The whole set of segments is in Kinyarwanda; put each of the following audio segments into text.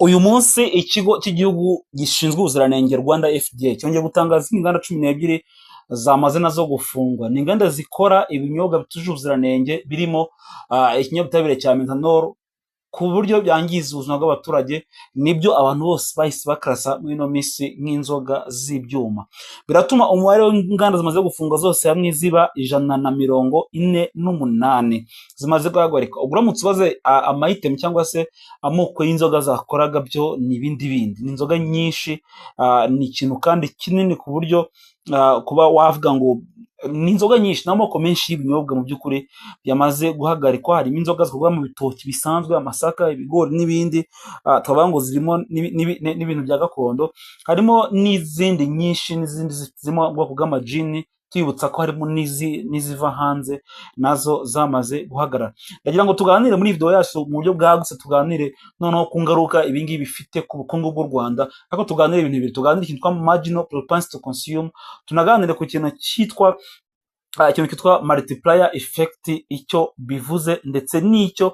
Uyu munsi ikigo cy'igihugu gishinzwe ubuziranenge Rwanda FDA cyongeye gutangaza inganda 12 zamaze nazo gufungwa. Ni inganda zikora ibinyobwa bitujuje ubuziranenge birimo ikinyabutabire cya methanol ku buryo byangiza ubuzima bw'abaturage. Nibyo abantu bose bahise bakarasa muri ino minsi nk'inzoga z'ibyuma. Biratuma umubare w'inganda zimaze gufungwa zose hamwe ziba 148 zimaze guhagarikwa. Uramutse ubaze amayitemu cyangwa se amoko y'inzoga zakoraga byo ni ibindi ni inzoga nyinshi. Ni ikintu kandi kinini ku buryo kuba wavuga ngo ni inzoga nyinshi n'amoko menshi y'ibinyobwa mu by'ukuri byamaze guhagarikwa. Harimo inzoga zikorwa mu bitoki bisanzwe, amasaka, ibigori n'ibindi, tukavuga ngo zirimo n'ibintu bya gakondo. Harimo n'izindi nyinshi, n'izindi zirimo ubwoko bw'amajini, twibutsa ko harimo n'iziva hanze nazo zamaze guhagarara. Ndagira ngo tuganire muri video yacu mu buryo bwagutse, tuganire noneho ku ngaruka ibingibi bifite ku bukungu bw'u Rwanda, ariko tuganire ibintu bibiri. Tuganire ikintu twitwa marginal propensity to consume, tunaganire ku kintu cyitwa multiplier effect, icyo bivuze ndetse n'icyo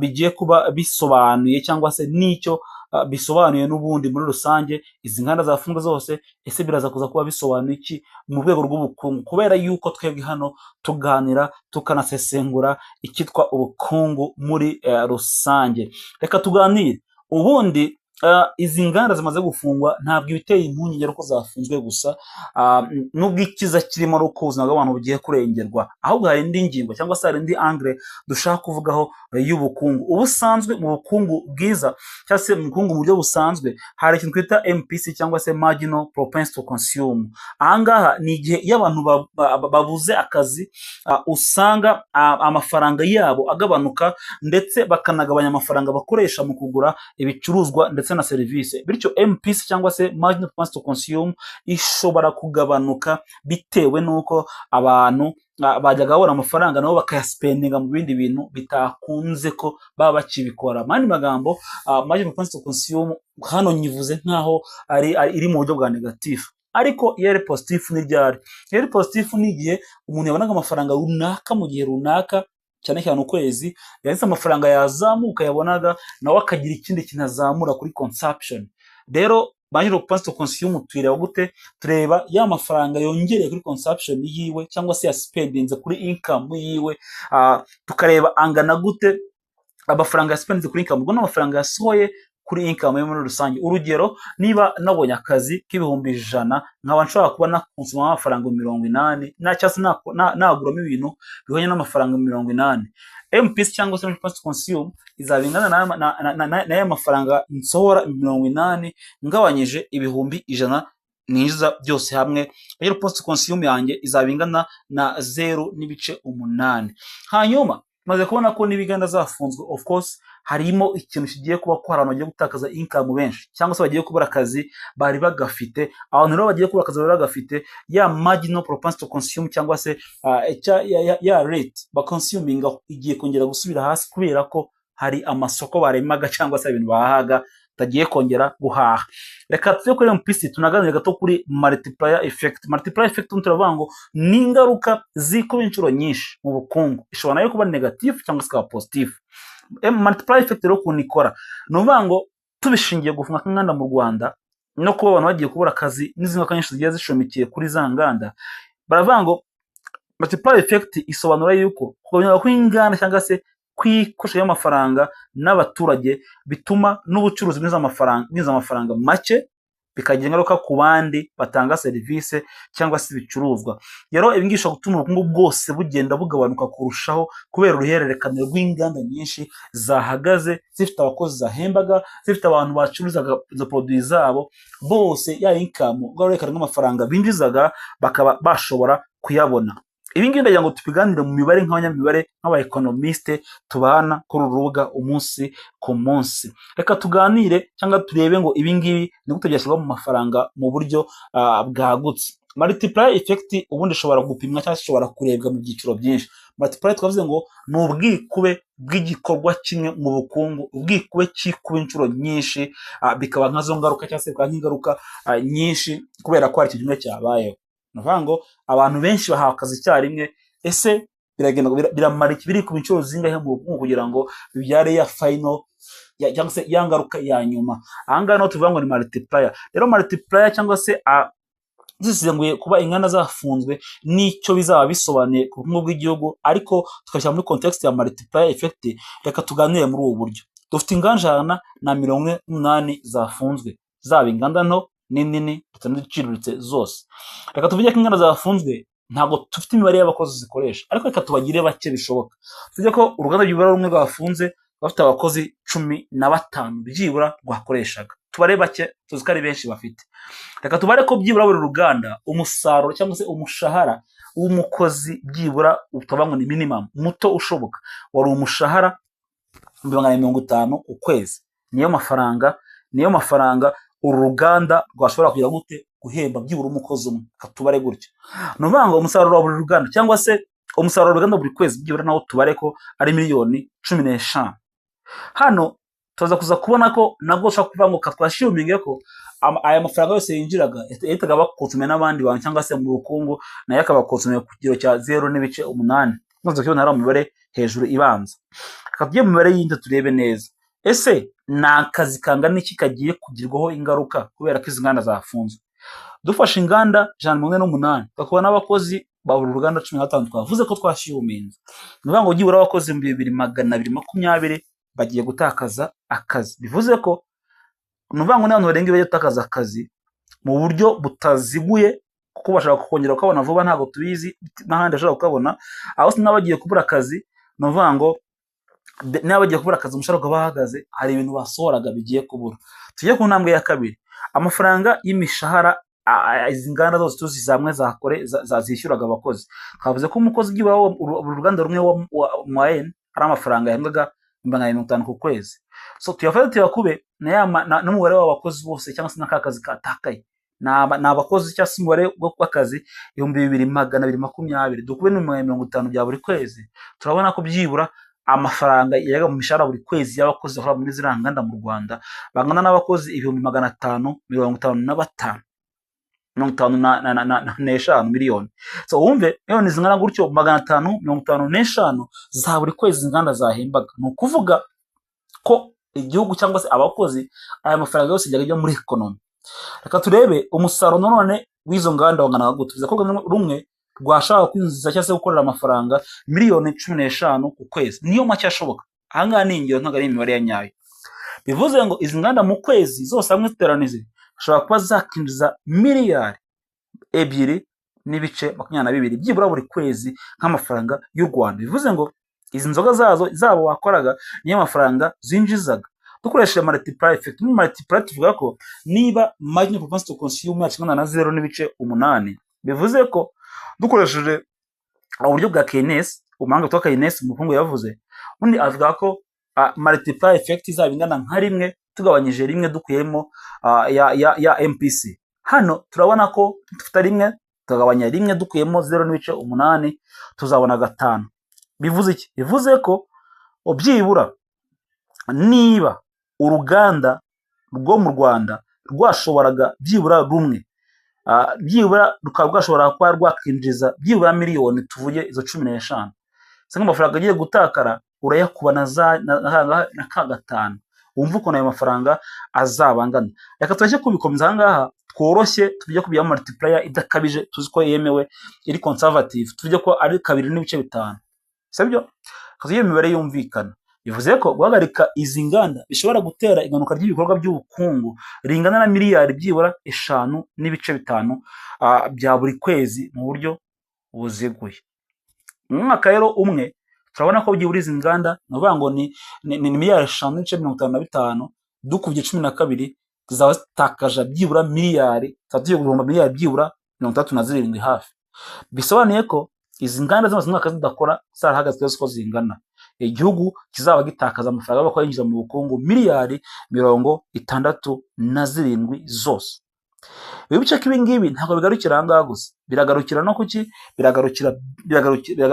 bigiye kuba bisobanuye cyangwa se n'icyo bisobanuye n'ubundi muri rusange. Izi nganda zafunzwe zose ese biraza kuza kuba bisobanuye iki mu rwego rw'ubukungu, kubera yuko twebwe hano tuganira tukanasesengura icyitwa ubukungu muri rusange. Reka tuganire ubundi. Izi nganda zimaze gufungwa ntabwo ibiteye impungenge ko zafunzwe gusa, nubwo ikiza kirimo ari uko ubuzima bw'abantu bugiye kurengerwa, ahubwo hari indi ngingo cyangwa se hari indi angle dushaka kuvugaho y'ubukungu. Ubusanzwe mu bukungu bwiza cyangwa se mu bukungu mu buryo busanzwe hari ikintu twita MPC cyangwa se marginal propensity to consume. Ahangaha ni igihe iyo abantu babuze akazi, usanga amafaranga yabo agabanuka ndetse bakanagabanya amafaranga bakoresha mu kugura ibicuruzwa ndetse na serivisi. Bityo MPC cyangwa se marginal propensity to consume ishobora kugabanuka bitewe n'uko abantu bajyaga babona amafaranga nabo bakayaspendinga mu bindi bintu bitakunze ko baba bakibikora. Mani magambo, marginal propensity to consume hano nyivuze nkaho iri mu buryo bwa negative, ariko iyo ari positive ni ryari? Iyo ari positive ni igihe umuntu yabonaga amafaranga runaka mu gihe runaka, cyane cyane ukwezi, yahise amafaranga yazamuka yabonaga nawe akagira ikindi kintu azamura kuri consumption. Rero marginal propensity to consume tureba gute? Tureba ya mafaranga yongereye kuri consumption yiwe cyangwa se yaspendinze kuri income yiwe, tukareba angana gute amafaranga yaspendinze kuri income ubwo n'amafaranga yasohoye kuri income yo muri rusange. Urugero, niba nabonye akazi k'ibihumbi 100, nkaba nshobora kuba nakonsoma amafaranga 80 cyangwa se naguramo ibintu bihwanye n'amafaranga 80, MPC cyangwa se propensity to consume izaba ingana n'aya mafaranga nsohora 80 ngabanyije ibihumbi 100 niza byose hamwe. Rero propensity to consume yanjye izaba ingana na 0.8. Hanyuma maze kubona ko n'ibiganda zafunzwe, of course harimo ikintu kigiye kuba ko hari abantu bagiye gutakaza income benshi, cyangwa se bagiye kubura akazi bari bagafite. Abantu rero bagiye kubura akazi bari bagafite, ya marginal propensity to consume cyangwa se ya rate consuming igiye kongera gusubira hasi, kubera ko hari amasoko baremaga cyangwa se ibintu bahaga tagiye kongera guhaha. Reka tuze kuri MPC tunaganire gato kuri multiplier effect. Multiplier effect turavuga ngo ni ingaruka zikuba inshuro nyinshi mu bukungu, ishobora nayo kuba negative cyangwa se positive. Multiplier effect rero ukuntu ikora ni ukuvuga ngo tubishingiye gufunga nk'inganda mu Rwanda no kuba abantu bagiye kubura akazi n'izindi ngaruka nyinshi zigiye zishomikiye kuri za nganda, baravuga ngo multiplier effect isobanura yuko kugabanya kw'inganda cyangwa se kwikoresha y'amafaranga n'abaturage bituma n'ubucuruzi bwiza amafaranga make, bikagira ingaruka ku bandi batanga serivisi cyangwa se ibicuruzwa. Rero ibi ngisha gutuma ubukungu bwose bugenda bugabanuka kurushaho, kubera uruhererekane rw'inganda nyinshi zahagaze, zifite abakozi zahembaga, zifite abantu bacuruzaga izo produits zabo, bose ya income uruhererekane rw'amafaranga binjizaga bakaba bashobora kuyabona. Ibi ngibi ndagira ngo tubiganire mu mibare nk'abanyamibare, nk'abaekonomiste tubana kuri uru rubuga umunsi ku munsi. Reka tuganire cyangwa turebe ngo ibi ngibi ni gute byashyirwa mu mafaranga mu buryo bwagutse. Multiplier effect ubundi ishobora gupimwa cyangwa ishobora kurebwa mu byiciro byinshi. Multiplier twavuze ngo ni ubwikube bw'igikorwa kimwe mu bukungu, ubwikube cyikuba inshuro nyinshi, bikaba nkazo ngaruka cyangwa se bikaba nk'ingaruka nyinshi kubera ko hari ikintu kimwe cyabayeho. Nuvuga ngo abantu benshi bahawe akazi icyarimwe, ese biragenda biramara iki, biri ku inshuro zingahe mu bukungu kugira ngo bibyare ya final cyangwa se ya ngaruka ya nyuma. Aha ngaha niho tuvuga ngo ni multiplier. Rero multiplier cyangwa se zisenguye kuba inganda zafunzwe n'icyo bizaba bisobanuye ku bukungu bw'igihugu, ariko tukabishyira muri context ya multiplier effect. Reka tuganire muri ubu buryo. Dufite inganda 148 zafunzwe, zaba inganda nto n'inini ndetse n'iziciriritse zose. Reka tuvuge ko inganda zafunzwe ntabwo dufite imibare y'abakozi zikoresha, ariko reka tubagire bake bishoboka. Tuvuge ko uruganda byibura rumwe rwafunze bafite abakozi 15 byibura rwakoreshaga. Tubare bake, tuzi ko ari benshi bafite. Reka tubare ko byibura buri ruganda umusaruro cyangwa se umushahara w'umukozi byibura utabango ni minimum muto ushoboka wari umushahara 250 ukwezi. Niyo mafaranga uruganda rwashobora kugira gute guhemba byibura umukozi umwe. Katubare gutyo. Nuvuga ngo umusaruro wa buri ruganda cyangwa se umusaruro w'uruganda buri kwezi byibura nawo tubare ko ari miliyoni 15. Hano tuza kuza kubona ko nabwo ushaka kuvuga ngo twashiminge ko aya mafaranga yose yinjiraga yahitaga bakonsume n'abandi bantu cyangwa se mu bukungu nayo akabakonsume ku kigero cya 0.8. Nkuze ko nari umubare hejuru ibanza. Tugiye mu mibare yindi turebe neza. Ese nakazi kangana iki kagiye kugirwaho ingaruka kubera ko izi nganda zafunzwe? Dufashe inganda 148 tukabona n'abakozi ba buri ruganda 15 twavuze ko twashiminze. Nuvuga ngo byibura abakozi 2220 bagiye gutakaza akazi. Bivuze ko nuvuga ngo n'abantu barenga bagiye gutakaza akazi mu buryo butaziguye, kuko bashaka kongera ukabona vuba ntabwo tubizi n'ahandi ashaka kukabona. Aho n'abagiye kubura akazi, nuvuga ngo n'abagiye kubura akazi umushahara bahagaze, hari ibintu basohoraga bigiye kubura. Tujye ku ntambwe ya kabiri. Amafaranga y'imishahara izi nganda zose tuzi zamwe zishyuraga abakozi. Twavuze ko umukozi byibura uruganda rumwe wa ari amafaranga yahembwaga 50 ku kwezi. So tuyafata tuyakube n'umubare w'abakozi bose cyangwa se n'akazi katakaye. N'abakozi cyangwa se umubare w'akazi 2220 dukube n'50 bya buri kwezi. Turabona ko byibura amafaranga yaga mu mishahara buri kwezi y'abakozi bakora muri ziriya nganda mu Rwanda bangana n'abakozi 555 55 miliyoni. So wumve miliyoni zingana gutyo 555 za buri kwezi inganda zahembaga. Ni ukuvuga ko igihugu cyangwa se abakozi aya mafaranga yose yajya muri economy. Reka turebe umusaruro none w'izo nganda wangana gute. Tuvuze ko rumwe rwashaka kwinjiza cyangwa se gukorera amafaranga miliyoni 15 ku kwezi. Niyo make ashoboka. Aha ngaha ni ingero ntabwo ari imibare ya nyayo. Bivuze ngo izi nganda mu kwezi zose hamwe ziteranize ashobora kuba zakinjiza miliyari 2.22 byibura buri kwezi nk'amafaranga y'u Rwanda. Bivuze ngo izi nzoga zabo wakoraga niyo mafaranga zinjizaga. Dukoresheje multiplier effect. Multiplier tuvuga ko niba marginal propensity to consume yakingana na 0.8, bivuze ko dukoresheje uburyo bwa Keynes, umanga twa Keynes mu bukungu yavuze, undi avuga ko multiplier effect izaba ingana nka rimwe tugabanyije rimwe dukuyemo ya MPC. Hano turabona ko dufite rimwe tugabanya rimwe dukuyemo 0.8 tuzabona 5. Bivuze iki? Bivuze ko byibura niba uruganda rwo mu Rwanda rwashoboraga byibura rumwe byibura rukaba rwashobora kuba rwakinjiza byibura miliyoni tuvuge izo 15, se nk'amafaranga agiye gutakara urayakuba na 5. Wumva uko nayo mafaranga azabangana. Reka tujye kubikomeza aha ngaha tworoshye tujye kubya multiplier idakabije, tuzi ko yemewe iri conservative, tujye ko ari 2.5. Sabyo kaziye imibare yumvikana. Bivuze ko guhagarika izi nganda bishobora gutera iganuka ry'ibikorwa by'ubukungu ringana na miliyari byibura 5.5 bya buri kwezi mu buryo buziguye. Mu mwaka rero umwe turabona ko byibura izi nganda nuvuga ngo ni miliyari 5.55 dukubye 12 zizaba zitakaje byibura miliyari byibura 37 hafi. Bisobanuye ko izi nganda zose mwaka zidakora zarahagaze ko zingana. Igihugu kizaba gitakaza amafaranga bakora yinjiza mu bukungu miliyari 67 zose. Bibuce ko ibingibi ntabwo bigarukira ngaha gusa, biragarukira no kuki, biragarukira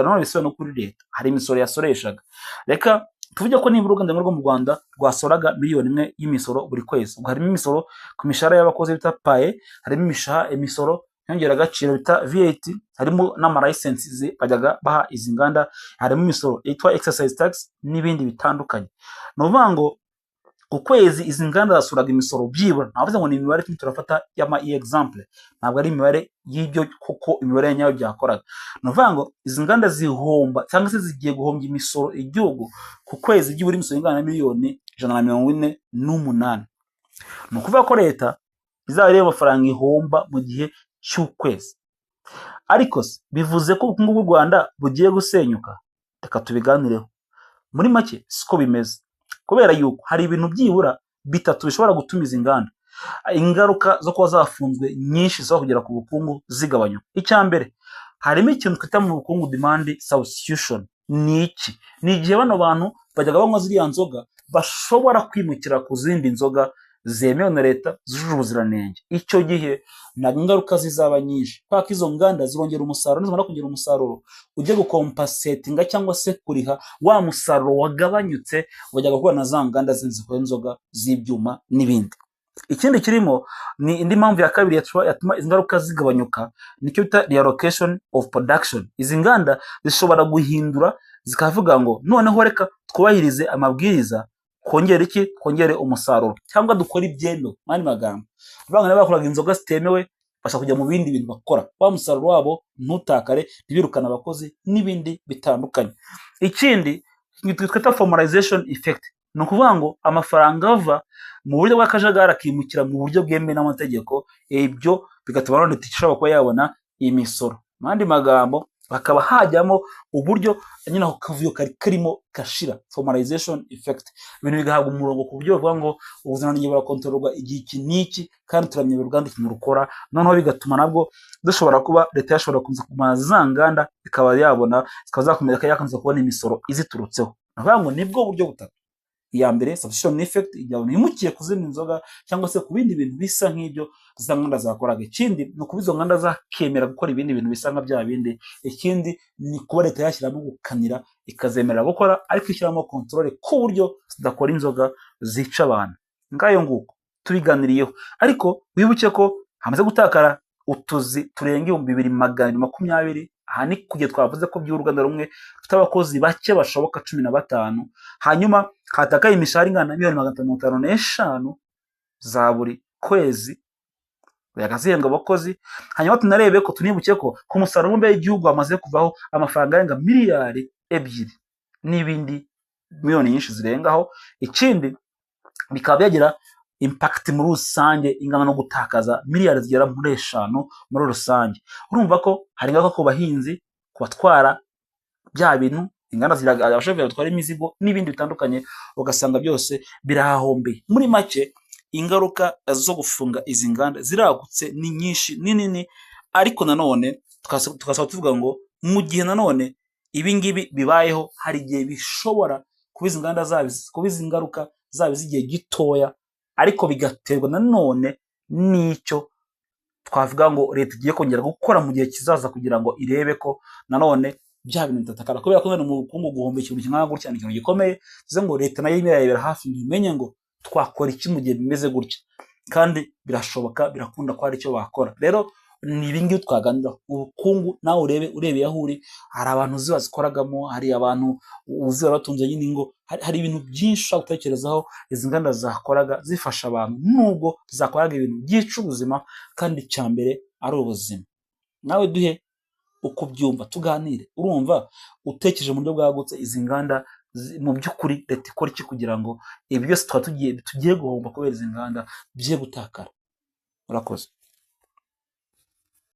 no bisaba no kuri leta. Hari imisoro yasoreshaga. Reka tuvuge ko niba uruganda rwo mu Rwanda rwasoraga miliyoni 1 y'imisoro buri kwezi. Ubwo harimo imisoro ku mishahara y'abakozi bita PAE, harimo imisoro nyongera agaciro bita VAT, harimo n'ama licenses bajyaga baha izi nganda, harimo imisoro yitwa excise tax n'ibindi bitandukanye. Nuvuga ngo ku kwezi izi nganda zasuraga imisoro byibura, navuze ngo ni imibare turafata y'ama example, ntabwo ari imibare y'ibyo kuko imibare nyayo byakoraga. Ni ukuvuga ngo izi nganda zihomba cyangwa se zigiye guhombya imisoro igihugu ku kwezi byibura imisoro ingana na miliyoni 148. Ni ukuvuga ko leta izaba ireba amafaranga ihomba mu gihe cy'ukwezi. Ariko se bivuze ko ubukungu bw'u Rwanda bugiye gusenyuka? Reka tubiganireho. Muri make siko bimeze, kubera yuko hari ibintu byibura bitatu bishobora gutuma izi nganda ingaruka zo kuba zafunzwe nyinshi zo kugera ku bukungu zigabanyuka. Icya mbere, harimo ikintu twita mu bukungu demand substitution. Ni iki? Ni igihe bano bantu bajyaga banywa ziriya nzoga bashobora kwimukira ku zindi nzoga zemewe na leta zujuje ubuziranenge. Icyo gihe ntabwo ingaruka zizaba nyinshi, kubera ko izo nganda zirongera umusaruro, nizimara kongera umusaruro ujye gukompasetinga cyangwa se kuriha wa musaruro wagabanyutse wajyaga gukora na za nganda zikora inzoga z'ibyuma n'ibindi. Ikindi kirimo ni indi mpamvu ya kabiri yatuma ingaruka zigabanyuka, nicyo bita reallocation of production. Izi nganda zishobora guhindura zikavuga ngo noneho reka twubahirize amabwiriza, twongere iki? Twongere umusaruro cyangwa dukora ibyemewe. Mani magambo, abana bakoraga inzoga zitemewe bashaka kujya mu bindi bintu bakora, wa musaruro wabo ntutakare, ntibirukana abakozi n'ibindi bitandukanye. Ikindi twita formalization effect, ni ukuvuga ngo amafaranga ava mu buryo bw'akajagari akimukira mu buryo bwemewe n'amategeko, ibyo bigatuma none ishobora kuba yabona imisoro. Mandi magambo, hakaba hajyamo uburyo nyine aho kavuyo karimo kashira, formalization effect. Ibintu bigahabwa umurongo ku buryo bavuga ngo ubuziranenge burakontororwa igihe iki n'iki, kandi turamenya uruganda ikintu rukora. Noneho bigatuma nabwo dushobora kuba leta yashobora kuza kumara za nganda ikaba yabona, zikaba zakomeza yakomeza kubona imisoro iziturutseho. Navuga ngo nibwo buryo butatu. Iya mbere substitution effect, igihe yimukiye ku zindi nzoga cyangwa se ku bindi bintu bisa nk'ibyo za nganda zakoraga. Ikindi ni ukuba izo nganda zakemera gukora ibindi bintu bisa nka bya bindi. Ikindi ni kuba leta yashyiramo gukanira ikazemerera gukora, ariko ishyiramo control ku buryo zidakora inzoga zica abantu. Ngayo nguko tubiganiriyeho, ariko wibuke ko hamaze gutakara utuzi turenga 2220. Aha ni kugiye twavuze ko by'uruganda rumwe rufite abakozi bake bashoboka 15. Hanyuma hatakaye imishahara ingana na 555 za buri kwezi yagazihembwa abakozi. Hanyuma tunarebe ko tunibuke ko ku musaruro mbere y'igihugu hamaze kuvaho amafaranga arenga miliyari 2 n'ibindi miliyoni nyinshi zirengaho. Ikindi bikaba byagira impact muri rusange ingana no gutakaza miliyari zigera muri 5 muri rusange. Urumva ko hari ingaruka ku bahinzi, kubatwara bya bintu, inganda ziragabashobora gutwara imizigo n'ibindi bitandukanye, ugasanga byose birahahombeye. Muri make ingaruka zo gufunga izi nganda ziragutse, ni nyinshi, ni nini. Ariko nanone tukasaba tuvuga ngo mu gihe nanone ibi ngibi bibayeho, hari igihe bishobora kuba izi nganda kuba izi ngaruka zaba zigiye gitoya, ariko bigaterwa nanone n'icyo twavuga ngo leta igiye kongera gukora mu gihe kizaza kugira ngo irebe ko nanone bya bintu bitatakara. Kubera ko mu bukungu guhomba ikintu kingana gutya ni ikintu gikomeye, bivuze ngo leta nayo irebera hafi imenye ngo twakora iki mu gihe bimeze gutya, kandi birashoboka, birakunda ko hari icyo bakora. Rero ni ibingibi twaganiraho. Ubukungu nawe urebe aho uri, hari abantu uzi bazikoragamo, hari abantu uzi batunze nyine ngo hari ibintu byinshi ushobora gutekerezaho izi nganda zakoraga zifasha abantu, nubwo zakoraga ibintu byica ubuzima, kandi icya mbere ari ubuzima. Nawe duhe uko byumva, tuganire. Urumva utekereje mu buryo bwagutse, izi nganda mu by'ukuri leta ikora iki kugira ngo ibi byose tugiye guhomba kubera izi nganda bye gutakara? Urakoze.